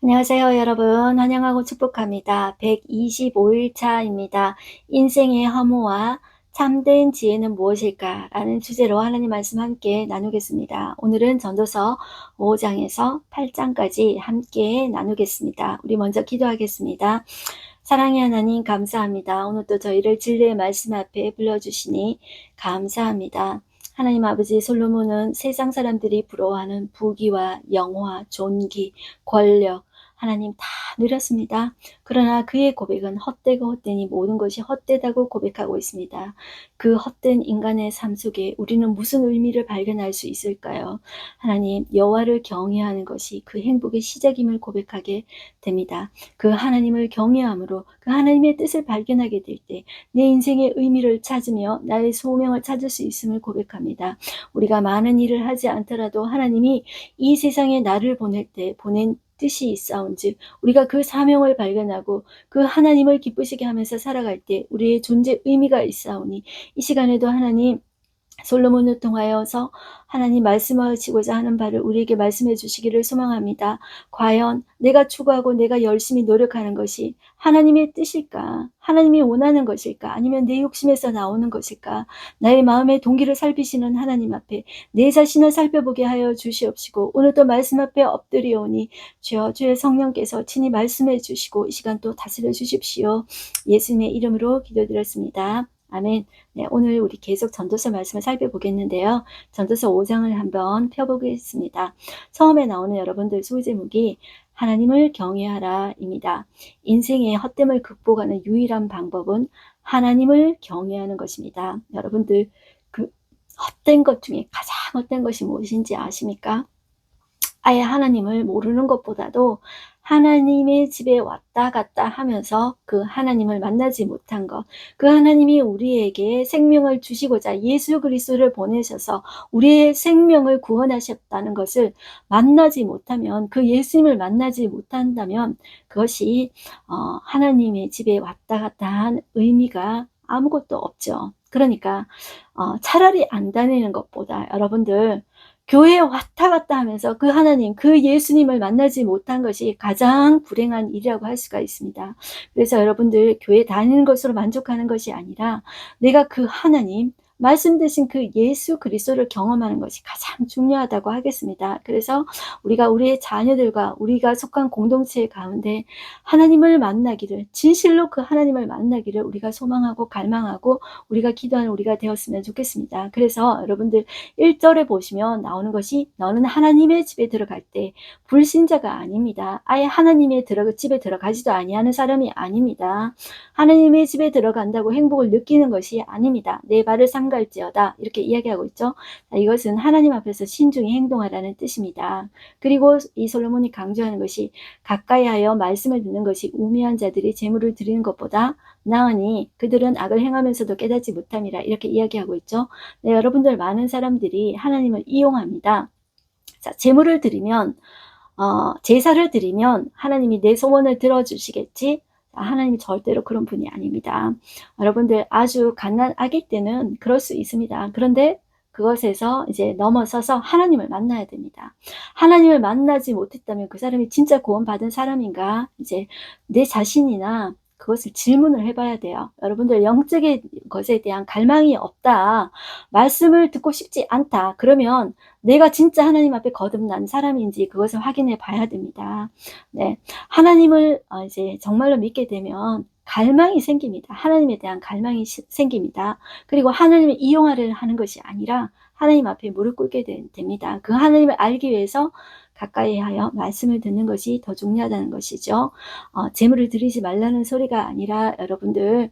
안녕하세요, 여러분. 환영하고 축복합니다. 125일 차입니다. 인생의 허무와 참된 지혜는 무엇일까? 라는 주제로 하나님 말씀 함께 나누겠습니다. 오늘은 전도서 5장에서 8장까지 함께 나누겠습니다. 우리 먼저 기도하겠습니다. 사랑의 하나님, 감사합니다. 오늘도 저희를 진리의 말씀 앞에 불러주시니 감사합니다. 하나님 아버지, 솔로몬은 세상 사람들이 부러워하는 부귀와 영화, 존귀, 권력, 하나님 다 누렸습니다. 그러나 그의 고백은 헛되고 헛되니 모든 것이 헛되다고 고백하고 있습니다. 그 헛된 인간의 삶 속에 우리는 무슨 의미를 발견할 수 있을까요? 하나님, 여호와를 경외하는 것이 그 행복의 시작임을 고백하게 됩니다. 그 하나님을 경외함으로 그 하나님의 뜻을 발견하게 될 때 내 인생의 의미를 찾으며 나의 소명을 찾을 수 있음을 고백합니다. 우리가 많은 일을 하지 않더라도 하나님이 이 세상에 나를 보낼 때 보낸 뜻이 있사온즉 우리가 그 사명을 발견하고 그 하나님을 기쁘시게 하면서 살아갈 때 우리의 존재 의미가 있사오니 이 시간에도 하나님 솔로몬을 통하여서 하나님 말씀하시고자 하는 바를 우리에게 말씀해 주시기를 소망합니다. 과연 내가 추구하고 내가 열심히 노력하는 것이 하나님의 뜻일까? 하나님이 원하는 것일까? 아니면 내 욕심에서 나오는 것일까? 나의 마음의 동기를 살피시는 하나님 앞에 내 자신을 살펴보게 하여 주시옵시고 오늘도 말씀 앞에 엎드리오니 주여 주의 성령께서 친히 말씀해 주시고 이 시간 또 다스려 주십시오. 예수님의 이름으로 기도드렸습니다. 아멘. 네, 오늘 우리 계속 전도서 말씀을 살펴보겠는데요. 전도서 5장을 한번 펴보겠습니다. 처음에 나오는 여러분들 소제목이 하나님을 경외하라입니다. 인생의 헛됨을 극복하는 유일한 방법은 하나님을 경외하는 것입니다. 여러분들 그 헛된 것 중에 가장 헛된 것이 무엇인지 아십니까? 아예 하나님을 모르는 것보다도 하나님의 집에 왔다 갔다 하면서 그 하나님을 만나지 못한 것, 그 하나님이 우리에게 생명을 주시고자 예수 그리스도를 보내셔서 우리의 생명을 구원하셨다는 것을 만나지 못하면, 그 예수님을 만나지 못한다면 그것이 하나님의 집에 왔다 갔다 한 의미가 아무것도 없죠. 그러니까 차라리 안 다니는 것보다 여러분들 교회에 왔다 갔다 하면서 그 하나님, 그 예수님을 만나지 못한 것이 가장 불행한 일이라고 할 수가 있습니다. 그래서 여러분들 교회 다니는 것으로 만족하는 것이 아니라 내가 그 하나님, 말씀 되신 그 예수 그리스도를 경험하는 것이 가장 중요하다고 하겠습니다. 그래서 우리가 우리의 자녀들과 우리가 속한 공동체 가운데 하나님을 만나기를, 진실로 그 하나님을 만나기를 우리가 소망하고 갈망하고 우리가 기도하는 우리가 되었으면 좋겠습니다. 그래서 여러분들 1절에 보시면 나오는 것이 너는 하나님의 집에 들어갈 때 불신자가 아닙니다. 아예 하나님의 집에 들어가지도 아니하는 사람이 아닙니다. 하나님의 집에 들어간다고 행복을 느끼는 것이 아닙니다. 내 발을 삼갈지어다 이렇게 이야기하고 있죠. 이것은 하나님 앞에서 신중히 행동하라는 뜻입니다. 그리고 이 솔로몬이 강조하는 것이 가까이 하여 말씀을 듣는 것이 우매한 자들이 재물을 드리는 것보다 나으니 그들은 악을 행하면서도 깨닫지 못함이라 이렇게 이야기하고 있죠. 네, 여러분들 많은 사람들이 하나님을 이용합니다. 자, 제물을 드리면 제사를 드리면 하나님이 내 소원을 들어주시겠지? 하나님이 절대로 그런 분이 아닙니다. 여러분들 아주 갓난아기 때는 그럴 수 있습니다. 그런데 그것에서 이제 넘어서서 하나님을 만나야 됩니다. 하나님을 만나지 못했다면 그 사람이 진짜 구원받은 사람인가? 이제 내 자신이나 그것을 질문을 해봐야 돼요. 여러분들 영적인 것에 대한 갈망이 없다. 말씀을 듣고 싶지 않다. 그러면 내가 진짜 하나님 앞에 거듭난 사람인지 그것을 확인해 봐야 됩니다. 네. 하나님을 이제 정말로 믿게 되면 갈망이 생깁니다. 하나님에 대한 갈망이 생깁니다. 그리고 하나님을 이용하려 하는 것이 아니라 하나님 앞에 무릎 꿇게 됩니다. 그 하나님을 알기 위해서 가까이 하여 말씀을 듣는 것이 더 중요하다는 것이죠. 재물을 드리지 말라는 소리가 아니라 여러분들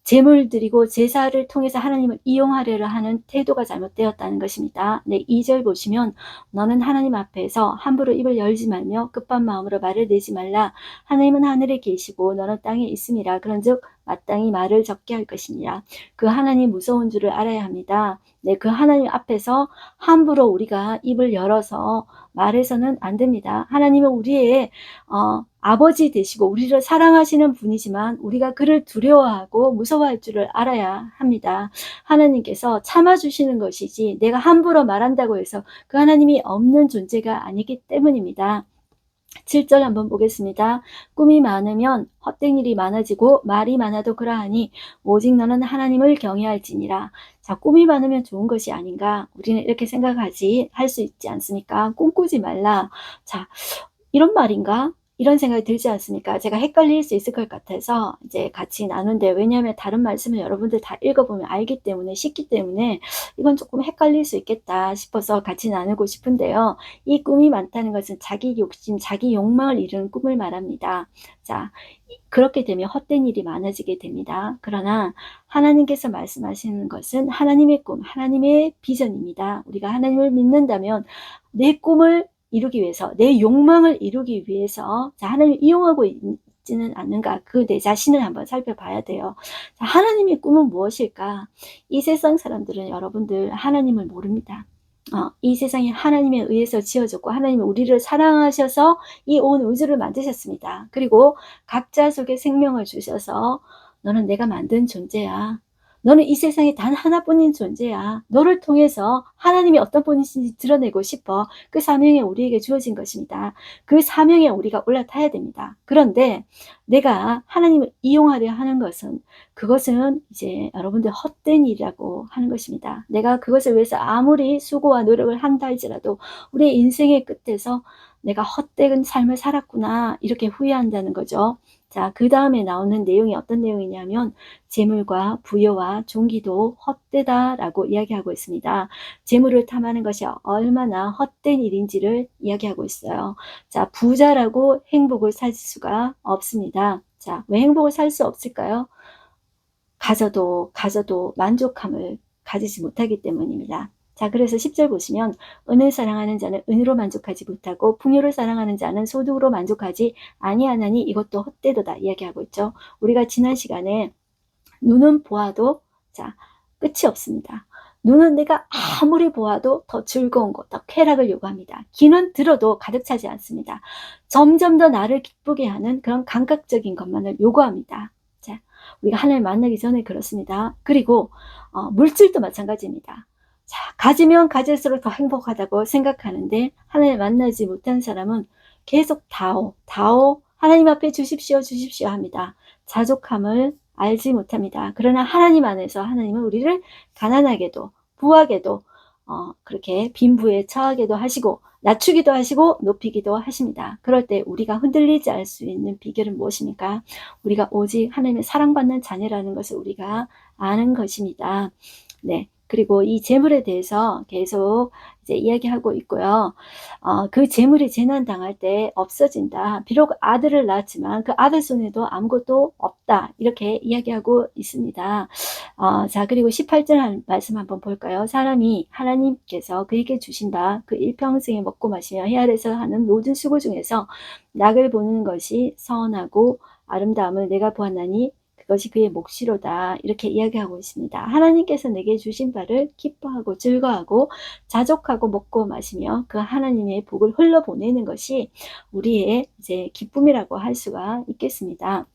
제물 드리고 제사를 통해서 하나님을 이용하려고 하는 태도가 잘못되었다는 것입니다. 네, 2절 보시면 너는 하나님 앞에서 함부로 입을 열지 말며 급한 마음으로 말을 내지 말라. 하나님은 하늘에 계시고 너는 땅에 있음이라. 그런즉 마땅히 말을 적게 할 것이니라. 그 하나님 무서운 줄을 알아야 합니다. 네, 그 하나님 앞에서 함부로 우리가 입을 열어서 말해서는 안 됩니다. 하나님은 우리의 아버지 되시고 우리를 사랑하시는 분이지만 우리가 그를 두려워하고 무서워할 줄을 알아야 합니다. 하나님께서 참아주시는 것이지 내가 함부로 말한다고 해서 그 하나님이 없는 존재가 아니기 때문입니다. 7절 한번 보겠습니다. 꿈이 많으면 헛된 일이 많아지고 말이 많아도 그러하니 오직 너는 하나님을 경외할지니라. 자, 꿈이 많으면 좋은 것이 아닌가? 우리는 이렇게 할 수 있지 않습니까? 꿈꾸지 말라. 자, 이런 말인가? 이런 생각이 들지 않습니까? 제가 헷갈릴 수 있을 것 같아서 이제 같이 나눈데, 왜냐하면 다른 말씀을 여러분들 다 읽어보면 알기 때문에, 쉽기 때문에 이건 조금 헷갈릴 수 있겠다 싶어서 같이 나누고 싶은데요. 이 꿈이 많다는 것은 자기 욕심, 자기 욕망을 이루는 꿈을 말합니다. 자, 그렇게 되면 헛된 일이 많아지게 됩니다. 그러나 하나님께서 말씀하시는 것은 하나님의 꿈, 하나님의 비전입니다. 우리가 하나님을 믿는다면 내 꿈을 이루기 위해서, 내 욕망을 이루기 위해서, 자, 하나님을 이용하고 있지는 않는가? 그 내 자신을 한번 살펴봐야 돼요. 자, 하나님의 꿈은 무엇일까? 이 세상 사람들은 여러분들 하나님을 모릅니다. 이 세상이 하나님에 의해서 지어졌고, 하나님이 우리를 사랑하셔서 이 온 우주를 만드셨습니다. 그리고 각자 속에 생명을 주셔서 너는 내가 만든 존재야. 너는 이 세상에 단 하나뿐인 존재야. 너를 통해서 하나님이 어떤 분이신지 드러내고 싶어. 그 사명이 우리에게 주어진 것입니다. 그 사명에 우리가 올라타야 됩니다. 그런데 내가 하나님을 이용하려 하는 것은, 그것은 이제 여러분들 헛된 일이라고 하는 것입니다. 내가 그것을 위해서 아무리 수고와 노력을 한다 할지라도 우리의 인생의 끝에서 내가 헛된 삶을 살았구나, 이렇게 후회한다는 거죠. 자, 그 다음에 나오는 내용이 어떤 내용이냐면 재물과 부여와 종기도 헛되다라고 이야기하고 있습니다. 재물을 탐하는 것이 얼마나 헛된 일인지를 이야기하고 있어요. 자, 부자라고 행복을 살 수가 없습니다. 자, 왜 행복을 살 수 없을까요? 가져도 만족함을 가지지 못하기 때문입니다. 자, 그래서 10절 보시면 은을 사랑하는 자는 은으로 만족하지 못하고 풍요를 사랑하는 자는 소득으로 만족하지 아니하나니 이것도 헛되도다 이야기하고 있죠. 우리가 지난 시간에 눈은 보아도, 자, 끝이 없습니다. 눈은 내가 아무리 보아도 더 즐거운 것, 더 쾌락을 요구합니다. 귀는 들어도 가득 차지 않습니다. 점점 더 나를 기쁘게 하는 그런 감각적인 것만을 요구합니다. 자, 우리가 하나님을 만나기 전에 그렇습니다. 그리고 물질도 마찬가지입니다. 자, 가지면 가질수록 더 행복하다고 생각하는데 하나님을 만나지 못한 사람은 계속 다오, 하나님 앞에 주십시오 합니다. 자족함을 알지 못합니다. 그러나 하나님 안에서 하나님은 우리를 가난하게도 부하게도 그렇게 빈부에 처하게도 하시고 낮추기도 하시고 높이기도 하십니다. 그럴 때 우리가 흔들리지 않을 수 있는 비결은 무엇입니까? 우리가 오직 하나님의 사랑받는 자녀라는 것을 우리가 아는 것입니다. 네. 그리고 이 재물에 대해서 계속 이제 이야기하고 있고요. 그 재물이 재난 당할 때 없어진다. 비록 아들을 낳았지만 그 아들 손에도 아무것도 없다. 이렇게 이야기하고 있습니다. 자, 그리고 18절 말씀 한번 볼까요? 사람이 하나님께서 그에게 주신 바 그 일평생에 먹고 마시며 해 아래서 하는 모든 수고 중에서 낙을 보는 것이 선하고 아름다움을 내가 보았나니 그것이 그의 몫이로다. 이렇게 이야기하고 있습니다. 하나님께서 내게 주신 바를 기뻐하고 즐거워하고 자족하고 먹고 마시며 그 하나님의 복을 흘러보내는 것이 우리의 이제 기쁨이라고 할 수가 있겠습니다.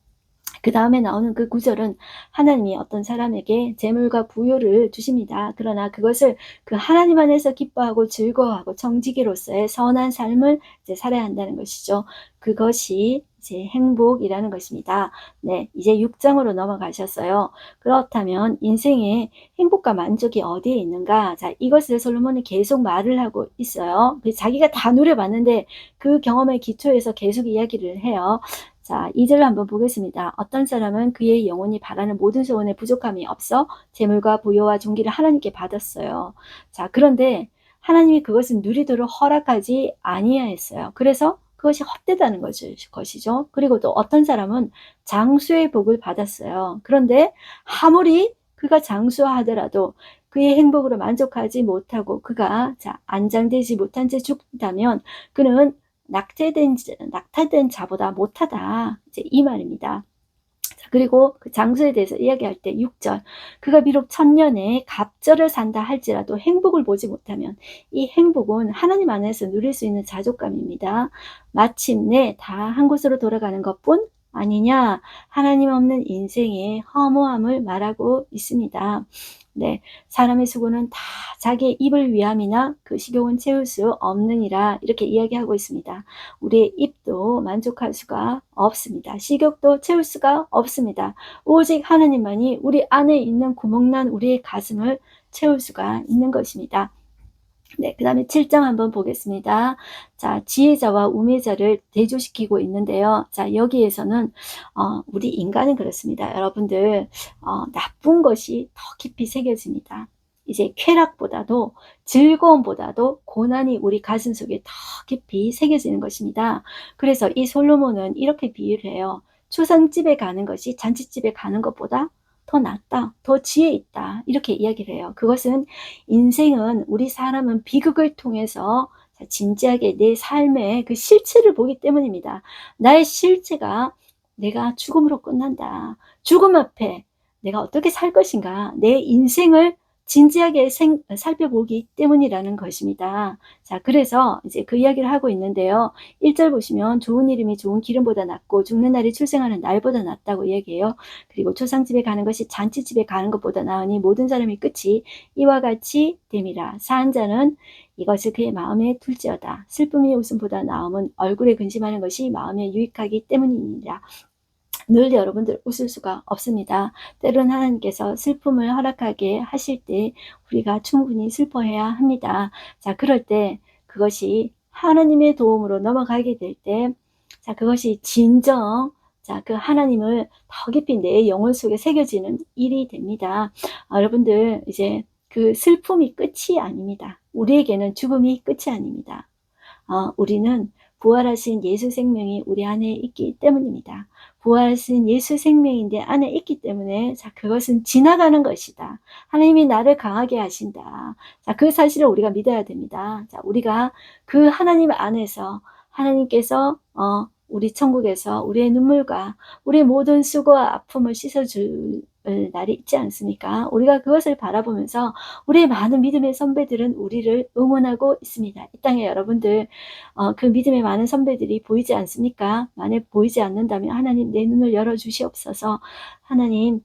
그 다음에 나오는 그 구절은 하나님이 어떤 사람에게 재물과 부요를 주십니다. 그러나 그것을 그 하나님 안에서 기뻐하고 즐거워하고 정직이로서의 선한 삶을 이제 살아야 한다는 것이죠. 그것이 이제 행복이라는 것입니다. 네, 이제 6장으로 넘어가셨어요. 그렇다면 인생의 행복과 만족이 어디에 있는가? 자, 이것을 솔로몬은 계속 말을 하고 있어요. 자기가 다 누려봤는데 그 경험의 기초에서 계속 이야기를 해요. 자, 2절을 한번 보겠습니다. 어떤 사람은 그의 영혼이 바라는 모든 소원에 부족함이 없어 재물과 부여와 존귀를 하나님께 받았어요. 자, 그런데 하나님이 그것은 누리도록 허락하지 아니하였어요. 그래서 그것이 헛되다는 것이죠. 그리고 또 어떤 사람은 장수의 복을 받았어요. 그런데 아무리 그가 장수하더라도 그의 행복으로 만족하지 못하고 그가 안장되지 못한 채 죽다면 그는 낙태된 자보다 못하다. 이제 이 말입니다. 그리고 그 장수에 대해서 이야기할 때 6절 그가 비록 천년에 갑절을 산다 할지라도 행복을 보지 못하면 이 행복은 하나님 안에서 누릴 수 있는 자족감입니다. 마침내 다 한 곳으로 돌아가는 것뿐 아니냐? 하나님 없는 인생의 허무함을 말하고 있습니다. 네, 사람의 수고는 다 자기의 입을 위함이나 그 식욕은 채울 수 없느니라 이렇게 이야기하고 있습니다. 우리의 입도 만족할 수가 없습니다. 식욕도 채울 수가 없습니다. 오직 하나님만이 우리 안에 있는 구멍난 우리의 가슴을 채울 수가 있는 것입니다. 네, 그 다음에 7장 한번 보겠습니다. 자, 지혜자와 우매자를 대조시키고 있는데요. 자, 여기에서는 우리 인간은 그렇습니다. 여러분들 나쁜 것이 더 깊이 새겨집니다. 이제 쾌락보다도 즐거움보다도 고난이 우리 가슴 속에 더 깊이 새겨지는 것입니다. 그래서 이 솔로몬은 이렇게 비유를 해요. 초상집에 가는 것이 잔치집에 가는 것보다 더 낫다, 더 지혜 있다 이렇게 이야기를 해요. 그것은 인생은 우리 사람은 비극을 통해서 진지하게 내 삶의 그 실체를 보기 때문입니다. 나의 실체가 내가 죽음으로 끝난다. 죽음 앞에 내가 어떻게 살 것인가. 내 인생을 진지하게 살펴보기 때문이라는 것입니다. 자, 그래서 이제 그 이야기를 하고 있는데요. 1절 보시면 좋은 이름이 좋은 기름보다 낫고 죽는 날이 출생하는 날보다 낫다고 얘기해요. 그리고 초상집에 가는 것이 잔치집에 가는 것보다 나으니 모든 사람의 끝이 이와 같이 됨이라. 사한 자는 이것을 그의 마음에 둘지어다. 슬픔이 웃음보다 나음은 얼굴에 근심하는 것이 마음에 유익하기 때문이니라. 늘 여러분들 웃을 수가 없습니다. 때론 하나님께서 슬픔을 허락하게 하실 때 우리가 충분히 슬퍼해야 합니다. 자, 그럴 때 그것이 하나님의 도움으로 넘어가게 될 때, 자, 그것이 진정, 자, 그 하나님을 더 깊이 내 영혼 속에 새겨지는 일이 됩니다. 여러분들, 이제 그 슬픔이 끝이 아닙니다. 우리에게는 죽음이 끝이 아닙니다. 우리는 부활하신 예수 생명이 우리 안에 있기 때문입니다. 부활하신 예수 생명인데 안에 있기 때문에 자, 그것은 지나가는 것이다. 하나님이 나를 강하게 하신다. 자, 그 사실을 우리가 믿어야 됩니다. 자, 우리가 그 하나님 안에서 하나님께서 우리 천국에서 우리의 눈물과 우리의 모든 수고와 아픔을 씻어줄 날이 있지 않습니까? 우리가 그것을 바라보면서 우리의 많은 믿음의 선배들은 우리를 응원하고 있습니다. 이 땅에 여러분들 그 믿음의 많은 선배들이 보이지 않습니까? 만약 보이지 않는다면 하나님 내 눈을 열어주시옵소서. 하나님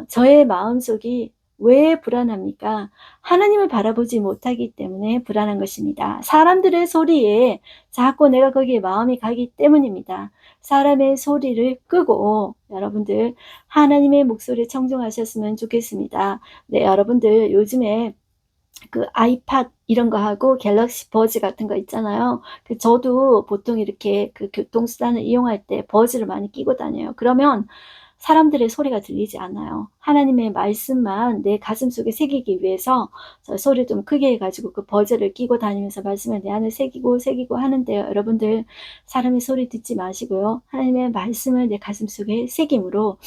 저의 마음속이 왜 불안합니까? 하나님을 바라보지 못하기 때문에 불안한 것입니다. 사람들의 소리에 자꾸 내가 거기에 마음이 가기 때문입니다. 사람의 소리를 끄고 여러분들 하나님의 목소리에 청중하셨으면 좋겠습니다. 네, 여러분들 요즘에 그 아이팟 이런 거 하고 갤럭시 버즈 같은 거 있잖아요. 저도 보통 이렇게 그 교통수단을 이용할 때 버즈를 많이 끼고 다녀요. 그러면 사람들의 소리가 들리지 않아요. 하나님의 말씀만 내 가슴 속에 새기기 위해서 소리를 좀 크게 해가지고 그 버즈를 끼고 다니면서 말씀을 내 안에 새기고 하는데요. 여러분들 사람의 소리 듣지 마시고요. 하나님의 말씀을 내 가슴 속에 새김으로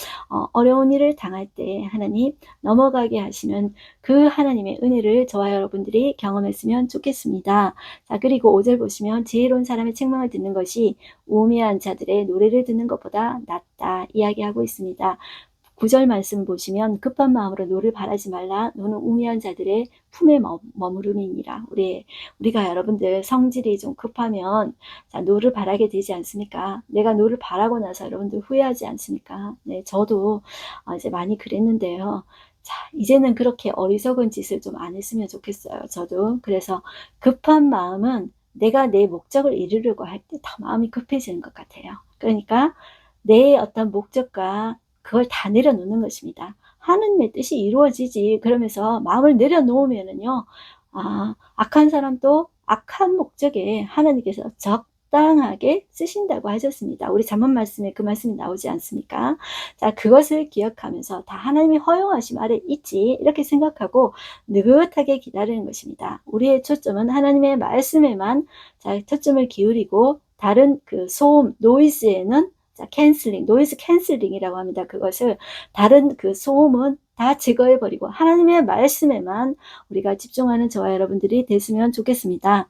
어려운 일을 당할 때 하나님 넘어가게 하시는 그 하나님의 은혜를 저와 여러분들이 경험했으면 좋겠습니다. 자, 그리고 5절 보시면 지혜로운 사람의 책망을 듣는 것이 우매한 자들의 노래를 듣는 것보다 낫다 이야기하고 있습니다. 9절 말씀 보시면 급한 마음으로 노를 바라지 말라. 너는 우매한 자들의 품에 머무름이니라. 우리가 여러분들 성질이 좀 급하면 자, 노를 바라게 되지 않습니까? 내가 노를 바라고 나서 여러분들 후회하지 않습니까? 네, 저도 이제 많이 그랬는데요. 자, 이제는 그렇게 어리석은 짓을 좀 안 했으면 좋겠어요. 저도. 그래서 급한 마음은 내가 내 목적을 이루려고 할 때 더 마음이 급해지는 것 같아요. 그러니까 내 어떤 목적과 그걸 다 내려놓는 것입니다. 하나님의 뜻이 이루어지지. 그러면서 마음을 내려놓으면은요, 악한 사람도 악한 목적에 하나님께서 적당하게 쓰신다고 하셨습니다. 우리 잠언 말씀에 그 말씀이 나오지 않습니까? 자, 그것을 기억하면서 다 하나님이 허용하심 아래 있지. 이렇게 생각하고 느긋하게 기다리는 것입니다. 우리의 초점은 하나님의 말씀에만 자, 초점을 기울이고 다른 그 소음, 노이즈에는 자, 노이즈 캔슬링이라고 합니다. 그것을 다른 그 소음은 다 제거해버리고 하나님의 말씀에만 우리가 집중하는 저와 여러분들이 됐으면 좋겠습니다.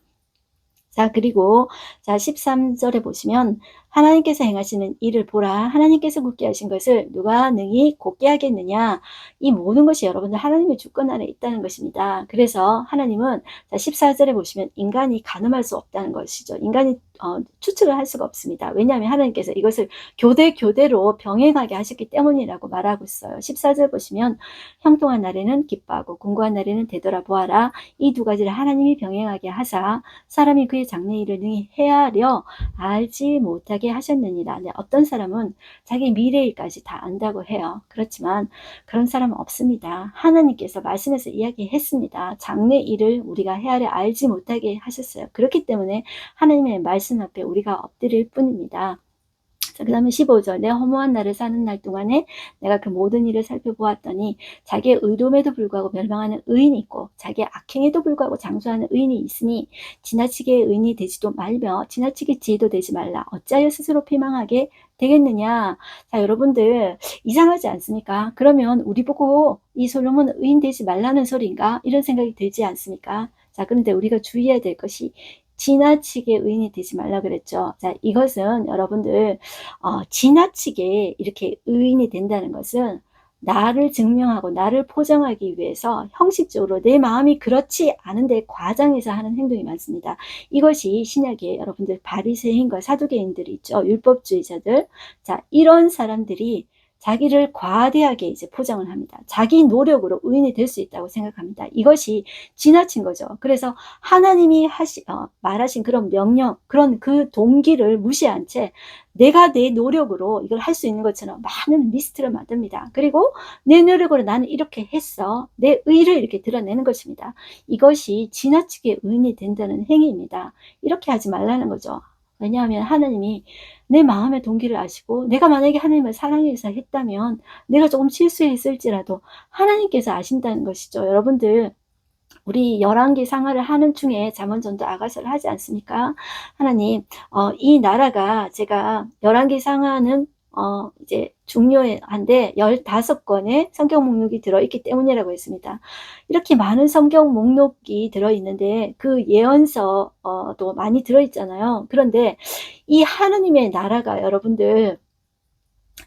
자, 그리고 자 13절에 보시면 하나님께서 행하시는 일을 보라. 하나님께서 굳게 하신 것을 누가 능히 곧게 하겠느냐. 이 모든 것이 여러분들 하나님의 주권 안에 있다는 것입니다. 그래서 하나님은 14절에 보시면 인간이 가늠할 수 없다는 것이죠. 인간이 추측을 할 수가 없습니다. 왜냐하면 하나님께서 이것을 교대로 병행하게 하셨기 때문이라고 말하고 있어요. 14절 보시면 형통한 날에는 기뻐하고 공고한 날에는 되돌아보아라. 이 두 가지를 하나님이 병행하게 하사 사람이 그의 장래일을 능히 헤아려 알지 못하게 하셨느니라. 네, 어떤 사람은 자기 미래일까지 다 안다고 해요. 그렇지만 그런 사람은 없습니다. 하나님께서 말씀에서 이야기했습니다. 장래일을 우리가 헤아려 알지 못하게 하셨어요. 그렇기 때문에 하나님의 말씀 앞에 우리가 엎드릴 뿐입니다. 그 다음에 15절, 내 허무한 날을 사는 날 동안에 내가 그 모든 일을 살펴보았더니 자기의 의로움에도 불구하고 멸망하는 의인이 있고 자기의 악행에도 불구하고 장수하는 의인이 있으니 지나치게 의인이 되지도 말며 지나치게 지혜도 되지 말라. 어찌하여 스스로 피망하게 되겠느냐. 자, 여러분들 이상하지 않습니까? 그러면 우리 보고 이 솔로몬은 의인 되지 말라는 소리인가? 이런 생각이 들지 않습니까? 자, 그런데 우리가 주의해야 될 것이 지나치게 의인이 되지 말라 그랬죠. 자, 이것은 여러분들 지나치게 이렇게 의인이 된다는 것은 나를 증명하고 나를 포장하기 위해서 형식적으로 내 마음이 그렇지 않은데 과장해서 하는 행동이 많습니다. 이것이 신약에 여러분들 바리새인과 사두개인들이 있죠. 율법주의자들. 자, 이런 사람들이 자기를 과대하게 이제 포장을 합니다. 자기 노력으로 의인이 될 수 있다고 생각합니다. 이것이 지나친 거죠. 그래서 하나님이 말하신 그런 명령, 그런 그 동기를 무시한 채 내가 내 노력으로 이걸 할 수 있는 것처럼 많은 리스트를 만듭니다. 그리고 내 노력으로 나는 이렇게 했어. 내 의를 이렇게 드러내는 것입니다. 이것이 지나치게 의인이 된다는 행위입니다. 이렇게 하지 말라는 거죠. 왜냐하면 하나님이 내 마음의 동기를 아시고 내가 만약에 하나님을 사랑해서 했다면 내가 조금 실수했을지라도 하나님께서 아신다는 것이죠. 여러분들 우리 열왕기 상하를 하는 중에 잠언전도 아가서를 하지 않습니까? 하나님 이 나라가 제가 열왕기 상하는 이제 중요한데 15권의 성경 목록이 들어있기 때문이라고 했습니다. 이렇게 많은 성경 목록이 들어있는데 그 예언서도 많이 들어있잖아요. 그런데 이 하느님의 나라가 여러분들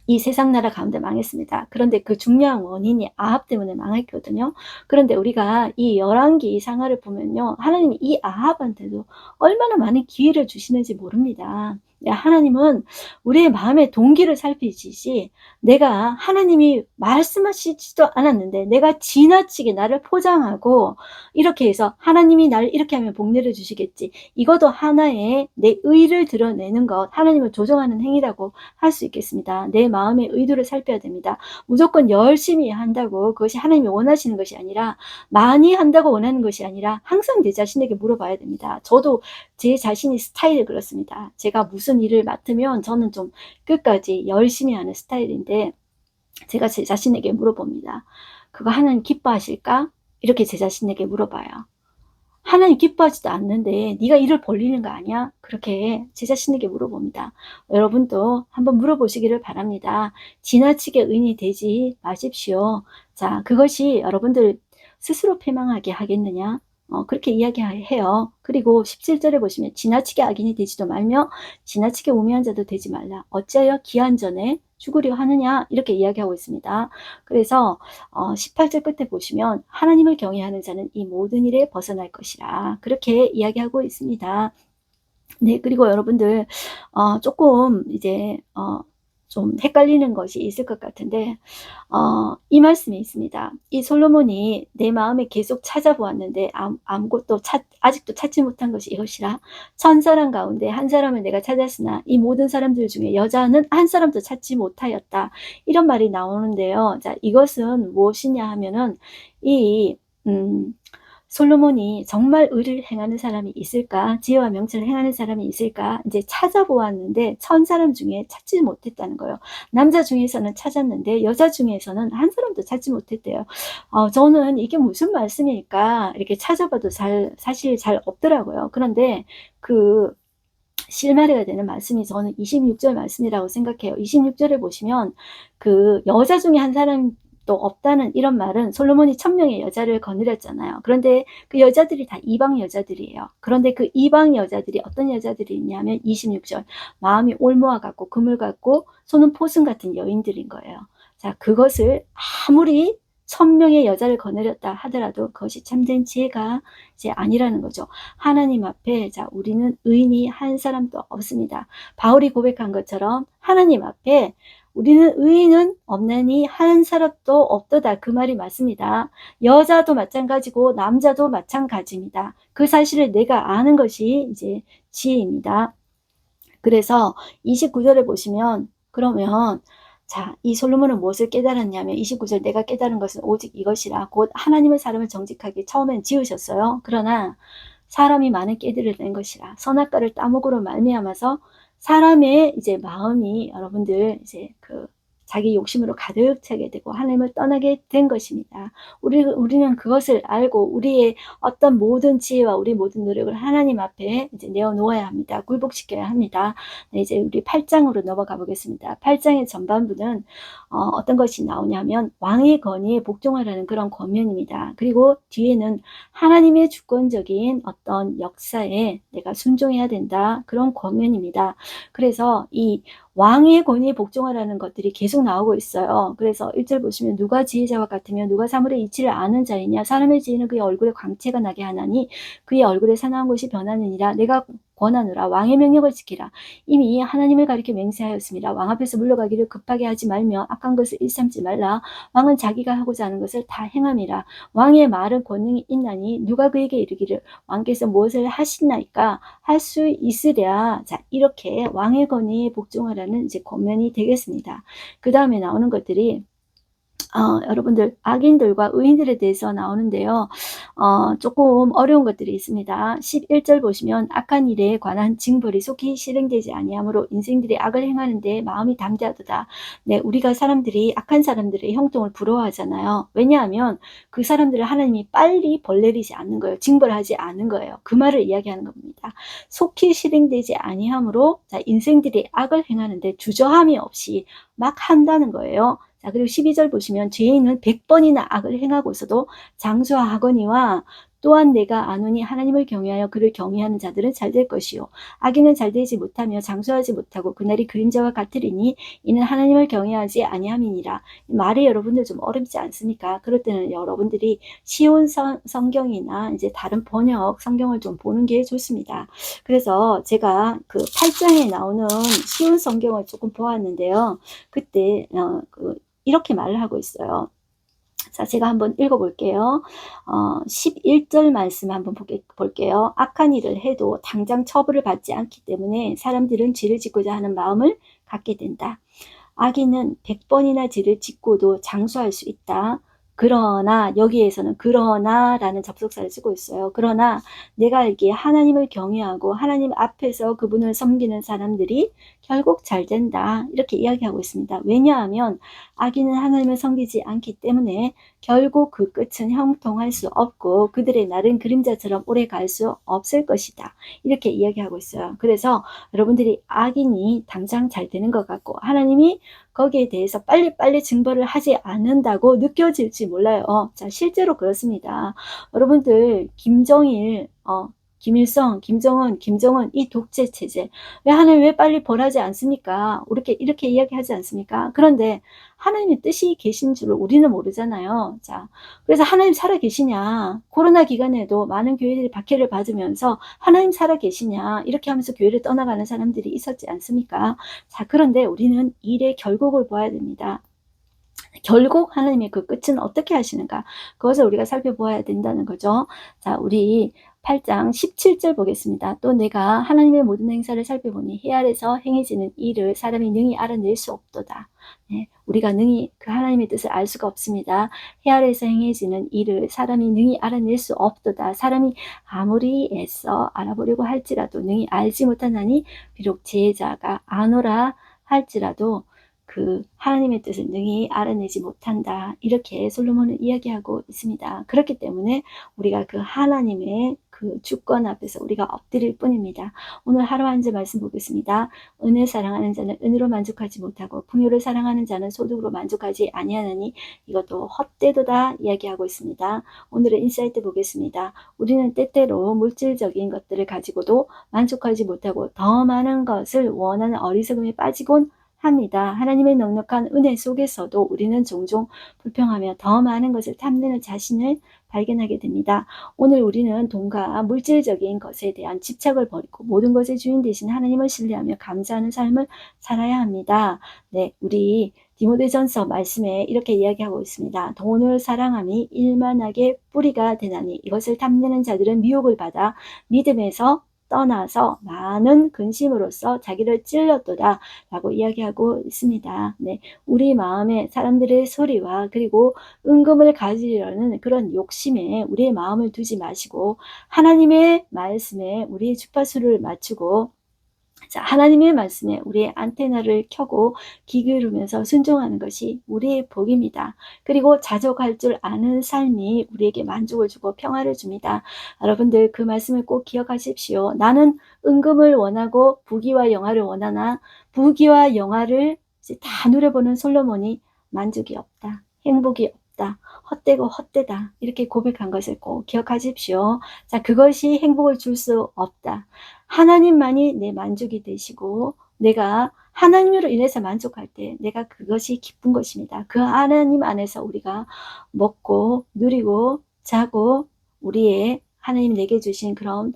이 세상 나라 가운데 망했습니다. 그런데 그 중요한 원인이 아합 때문에 망했거든요. 그런데 우리가 이 열왕기 상하를 보면요. 하나님이 이 아합한테도 얼마나 많은 기회를 주시는지 모릅니다. 하나님은 우리의 마음의 동기를 살피시지 내가 하나님이 말씀하시지도 않았는데 내가 지나치게 나를 포장하고 이렇게 해서 하나님이 나를 이렇게 하면 복 내려주시겠지. 이것도 하나의 내 의를 드러내는 것, 하나님을 조정하는 행위라고 할 수 있겠습니다. 내 마음의 의도를 살펴야 됩니다. 무조건 열심히 한다고 그것이 하나님이 원하시는 것이 아니라 많이 한다고 원하는 것이 아니라 항상 내 자신에게 물어봐야 됩니다. 저도 제 자신이 스타일이 그렇습니다. 제가 무슨 일을 맡으면 저는 좀 끝까지 열심히 하는 스타일인데 제가 제 자신에게 물어봅니다. 그거 하나님 기뻐하실까? 이렇게 제 자신에게 물어봐요. 하나님 기뻐하지도 않는데 네가 일을 벌리는 거 아니야? 그렇게 제 자신에게 물어봅니다. 여러분도 한번 물어보시기를 바랍니다. 지나치게 의인이 되지 마십시오. 자, 그것이 여러분들 스스로 패망하게 하겠느냐? 그렇게 이야기해요. 그리고 17절에 보시면 지나치게 악인이 되지도 말며 지나치게 우매한 자도 되지 말라. 어찌하여 기한 전에 죽으려 하느냐? 이렇게 이야기하고 있습니다. 그래서 18절 끝에 보시면 하나님을 경외하는 자는 이 모든 일에 벗어날 것이라 그렇게 이야기하고 있습니다. 네, 그리고 여러분들 조금 이제 좀 헷갈리는 것이 있을 것 같은데 이 말씀이 있습니다. 이 솔로몬이 내 마음에 계속 찾아보았는데 아무것도 아직도 찾지 못한 것이 이것이라 천사람 가운데 한 사람을 내가 찾았으나 이 모든 사람들 중에 여자는 한 사람도 찾지 못하였다. 이런 말이 나오는데요. 자, 이것은 무엇이냐 하면은 이 솔로몬이 정말 의를 행하는 사람이 있을까? 지혜와 명철을 행하는 사람이 있을까? 이제 찾아보았는데 1000사람 중에 찾지 못했다는 거예요. 남자 중에서는 찾았는데 여자 중에서는 한 사람도 찾지 못했대요. 저는 이게 무슨 말씀일까? 이렇게 찾아봐도 사실 잘 없더라고요. 그런데 그 실마리가 되는 말씀이 저는 26절 말씀이라고 생각해요. 26절에 보시면 그 여자 중에 한 사람 사람도 없다는 이런 말은 솔로몬이 1000명의 여자를 거느렸잖아요. 그런데 그 여자들이 다 이방 여자들이에요. 그런데 그 이방 여자들이 어떤 여자들이 있냐면 26절 마음이 올무와 같고 그물 같고 손은 포승 같은 여인들인 거예요. 자, 그것을 아무리 1000명의 여자를 거느렸다 하더라도 그것이 참된 지혜가 이제 아니라는 거죠. 하나님 앞에 자, 우리는 의인이 한 사람도 없습니다. 바울이 고백한 것처럼 하나님 앞에 우리는 의인은 없나니 한 사람도 없도다. 그 말이 맞습니다. 여자도 마찬가지고 남자도 마찬가지입니다. 그 사실을 내가 아는 것이 이제 지혜입니다. 그래서 29절에 보시면 그러면 자, 이 솔로몬은 무엇을 깨달았냐면 29절 내가 깨달은 것은 오직 이것이라 곧 하나님은 사람을 정직하게 처음엔 지으셨어요. 그러나 사람이 많은 깨들을 낸 것이라 선악과를 따먹으로 말미암아서 사람의 이제 마음이 여러분들 이제 그 자기 욕심으로 가득 차게 되고 하나님을 떠나게 된 것입니다. 우리는 그것을 알고 우리의 어떤 모든 지혜와 우리 모든 노력을 하나님 앞에 이제 내어놓아야 합니다. 굴복시켜야 합니다. 네, 이제 우리 8장으로 넘어가 보겠습니다. 8장의 전반부는 어떤 것이 나오냐면 왕의 권위에 복종하라는 그런 권면입니다. 그리고 뒤에는 하나님의 주권적인 어떤 역사에 내가 순종해야 된다. 그런 권면입니다. 그래서 이 왕의 권위에 복종하라는 것들이 계속 나오고 있어요. 그래서 1절 보시면 누가 지혜자와 같으며 누가 사물의 이치를 아는 자이냐 사람의 지혜는 그의 얼굴에 광채가 나게 하나니 그의 얼굴에 사나운 것이 변하느니라 내가 권하노라 왕의 명령을 지키라 이미 하나님을 가리켜 맹세하였습니다. 왕 앞에서 물러가기를 급하게 하지 말며 악한 것을 일삼지 말라 왕은 자기가 하고자 하는 것을 다 행함이라 왕의 말은 권능이 있나니 누가 그에게 이르기를 왕께서 무엇을 하시나이까 할 수 있으랴. 자, 이렇게 왕의 권위에 복종하라는 이제 권면이 되겠습니다. 그 다음에 나오는 것들이 여러분들 악인들과 의인들에 대해서 나오는데요. 조금 어려운 것들이 있습니다. 11절 보시면 악한 일에 관한 징벌이 속히 실행되지 아니하므로 인생들이 악을 행하는데 마음이 담대하도다. 네, 우리가 사람들이 악한 사람들의 형통을 부러워하잖아요. 왜냐하면 그 사람들을 하나님이 빨리 벌 내리지 않는 거예요. 징벌하지 않은 거예요. 그 말을 이야기하는 겁니다. 속히 실행되지 아니하므로 자, 인생들이 악을 행하는데 주저함이 없이 막 한다는 거예요. 자, 그리고 12절 보시면 죄인은 100번이나 악을 행하고서도 장수하거니와 또한 내가 아노니 하나님을 경외하여 그를 경외하는 자들은 잘 될 것이요 악인은 잘 되지 못하며 장수하지 못하고 그날이 그림자와 같으리니 이는 하나님을 경외하지 아니함이니라. 말이 여러분들 좀 어렵지 않습니까? 그럴 때는 여러분들이 쉬운 성경이나 이제 다른 번역 성경을 좀 보는 게 좋습니다. 그래서 제가 그 8장에 나오는 쉬운 성경을 조금 보았는데요. 그때 이렇게 말을 하고 있어요. 자, 제가 한번 읽어볼게요. 11절 말씀 한번 볼게요. 악한 일을 해도 당장 처벌을 받지 않기 때문에 사람들은 죄를 짓고자 하는 마음을 갖게 된다. 악인은 100번이나 죄를 짓고도 장수할 수 있다. 그러나 여기에서는 그러나라는 접속사를 쓰고 있어요. 그러나 내가 알기에 하나님을 경외하고 하나님 앞에서 그분을 섬기는 사람들이 결국 잘 된다. 이렇게 이야기하고 있습니다. 왜냐하면 악인은 하나님을 섬기지 않기 때문에 결국 그 끝은 형통할 수 없고 그들의 날은 그림자처럼 오래 갈 수 없을 것이다. 이렇게 이야기하고 있어요. 그래서 여러분들이 악인이 당장 잘 되는 것 같고 하나님이 거기에 대해서 빨리빨리 징벌을 하지 않는다고 느껴질지 몰라요. 자, 실제로 그렇습니다. 여러분들 김정일, 김일성, 김정은, 김정은 이 독재 체제 왜 하나님 왜 빨리 벌하지 않습니까? 이렇게 이야기하지 않습니까? 그런데 하나님의 뜻이 계신 줄을 우리는 모르잖아요. 자, 그래서 하나님 살아 계시냐? 코로나 기간에도 많은 교회들이 박해를 받으면서 하나님 살아 계시냐? 이렇게 하면서 교회를 떠나가는 사람들이 있었지 않습니까? 자, 그런데 우리는 일의 결국을 봐야 됩니다. 결국 하나님의 그 끝은 어떻게 하시는가? 그것을 우리가 살펴보아야 된다는 거죠. 자, 우리 8장 17절 보겠습니다. 또 내가 하나님의 모든 행사를 살펴보니 해 아래서 행해지는 일을 사람이 능히 알아낼 수 없도다. 네, 우리가 능히 그 하나님의 뜻을 알 수가 없습니다. 해 아래서 행해지는 일을 사람이 능히 알아낼 수 없도다. 사람이 아무리 애써 알아보려고 할지라도 능히 알지 못하나니 비록 지혜자가 아노라 할지라도 그 하나님의 뜻을 능히 알아내지 못한다. 이렇게 솔로몬은 이야기하고 있습니다. 그렇기 때문에 우리가 그 하나님의 그 그 주권 앞에서 우리가 엎드릴 뿐입니다. 오늘 하루 한 주 말씀 보겠습니다. 은혜 사랑하는 자는 은혜로 만족하지 못하고 풍요를 사랑하는 자는 소득으로 만족하지 아니하느니 이것도 헛되도다 이야기하고 있습니다. 오늘의 인사이트 보겠습니다. 우리는 때때로 물질적인 것들을 가지고도 만족하지 못하고 더 많은 것을 원하는 어리석음에 빠지곤 합니다. 하나님의 넉넉한 은혜 속에서도 우리는 종종 불평하며 더 많은 것을 탐내는 자신을 발견하게 됩니다. 오늘 우리는 돈과 물질적인 것에 대한 집착을 버리고 모든 것의 주인 되신 하나님을 신뢰하며 감사하는 삶을 살아야 합니다. 네, 우리 디모데전서 말씀에 이렇게 이야기하고 있습니다. 돈을 사랑함이 일만하게 뿌리가 되나니 이것을 탐내는 자들은 미혹을 받아 믿음에서 떠나서 많은 근심으로써 자기를 찔렀도다 라고 이야기하고 있습니다. 네, 우리 마음에 사람들의 소리와 그리고 은금을 가지려는 그런 욕심에 우리의 마음을 두지 마시고 하나님의 말씀에 우리의 주파수를 맞추고 자, 하나님의 말씀에 우리의 안테나를 켜고 귀 기울이면서 순종하는 것이 우리의 복입니다. 그리고 자족할 줄 아는 삶이 우리에게 만족을 주고 평화를 줍니다. 여러분들 그 말씀을 꼭 기억하십시오. 나는 은금을 원하고 부귀와 영화를 원하나 부귀와 영화를 이제 다 누려보는 솔로몬이 만족이 없다. 행복이 없다. 헛되고 헛되다. 이렇게 고백한 것을 꼭 기억하십시오. 자, 그것이 행복을 줄 수 없다. 하나님만이 내 만족이 되시고 내가 하나님으로 인해서 만족할 때 내가 그것이 기쁜 것입니다. 그 하나님 안에서 우리가 먹고 누리고 자고 우리의 하나님 내게 주신 그런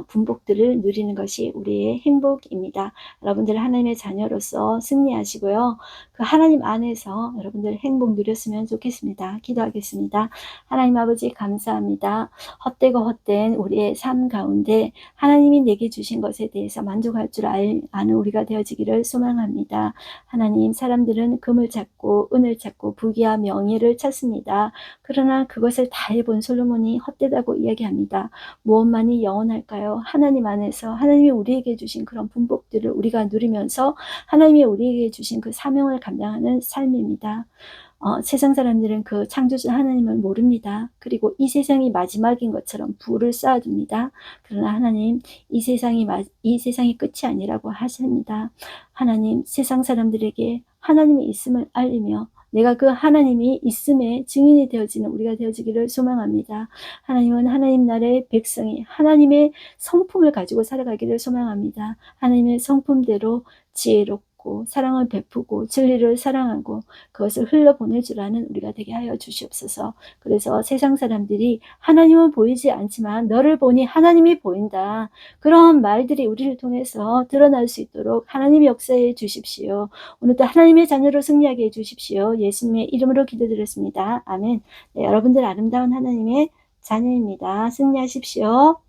분복들을 누리는 것이 우리의 행복입니다. 여러분들 하나님의 자녀로서 승리하시고요. 그 하나님 안에서 여러분들 행복 누렸으면 좋겠습니다. 기도하겠습니다. 하나님 아버지 감사합니다. 헛되고 헛된 우리의 삶 가운데 하나님이 내게 주신 것에 대해서 만족할 줄 아는 우리가 되어지기를 소망합니다. 하나님 사람들은 금을 찾고 은을 찾고 부귀와 명예를 찾습니다. 그러나 그것을 다 해본 솔로몬이 헛되다고 이야기합니다. 무엇만이 영원할까요? 하나님 안에서 하나님이 우리에게 주신 그런 분복들을 우리가 누리면서 하나님이 우리에게 주신 그 사명을 감당하는 삶입니다. 세상 사람들은 그 창조주 하나님을 모릅니다. 그리고 이 세상이 마지막인 것처럼 부를 쌓아줍니다. 그러나 하나님 이 세상이 끝이 아니라고 하십니다. 하나님 세상 사람들에게 하나님이 있음을 알리며 내가 그 하나님이 있음에 증인이 되어지는 우리가 되어지기를 소망합니다. 하나님은 하나님 나라의 백성이 하나님의 성품을 가지고 살아가기를 소망합니다. 하나님의 성품대로 지혜롭고 사랑을 베푸고 진리를 사랑하고 그것을 흘러보낼 줄 아는 우리가 되게 하여 주시옵소서. 그래서 세상 사람들이 하나님은 보이지 않지만 너를 보니 하나님이 보인다. 그런 말들이 우리를 통해서 드러날 수 있도록 하나님이 역사해 주십시오. 오늘도 하나님의 자녀로 승리하게 해주십시오. 예수님의 이름으로 기도드렸습니다. 아멘. 네, 여러분들 아름다운 하나님의 자녀입니다. 승리하십시오.